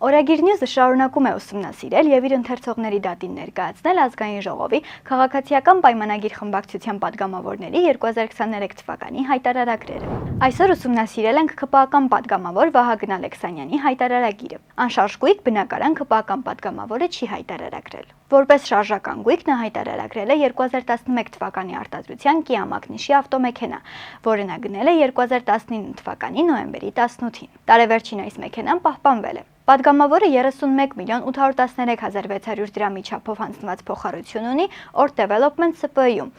Օրագիր Նյուզը շարունակում է ուսումնասիրել եւ իր ընթերցողների դատին ներկայացնել ազգային ժողովի քաղաքացիական պայմանագիր խմբակցության падգամավորների 2023 թվականի հայտարարագրերը։ Այսօր ուսումնասիրել ենք ՔՊԱ-ական падգամավոր Վահագն Ալեքսանյանի հայտարարագիրը։ Անշարժ գույք բնակարան ՔՊԱ-ական падգամավորը չի հայտարարագրել։ Որպես շարժական գույք նա հայտարարագրել է 2011 թվականի արտադրության Kia մագնիշի ավտոմեքենա, որը նա գնել է 2019 թվականի նոյեմբերի 18-ին։ Տարեվերջին այս մեքենան պահպանվել է։ Падգամավորը 31 միլիոն 813 հազար 600 դրամի չափով հանձնված փոխառություն ունի Ort Development SPÖ-ում,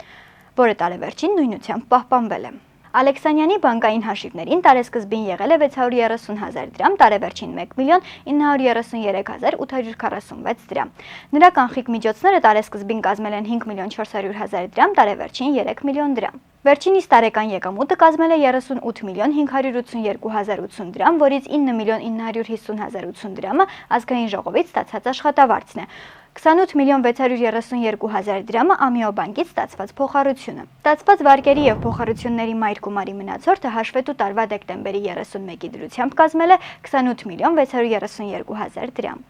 որը տարեվերջին նույնությամբ պահպանվել է։ Ալեքսանյանի բանկային հաշիվներին տարեսկզբին եղել է 630 հազար դրամ, տարեվերջին 1 միլիոն 933 հազար 846 դրամ։ Նրա կանխիկ միջոցները տարեսկզբին կազմել են 5 միլիոն 400 հազար դրամ, տարեվերջին 3 միլիոն դրամ։ Վերջինիս տարեկան եկամուտը կազմել է 38 միլիոն 582 հազար 80 դրամ, որից 9 միլիոն 950 հազար 80 դրամը ազգային ժողովից ստացած աշխատավարձն է։ 28 միլիոն 632 հազար դրամը Ամիո բանկից ստացված փոխառությունը։ Ստացված վարկերի եւ փոխառությունների մայր գումարի մնացորդը հաշվետու տարվա դեկտեմբերի 31-ի դրությամբ կազմել է 28 միլիոն 632 հազար դրամ։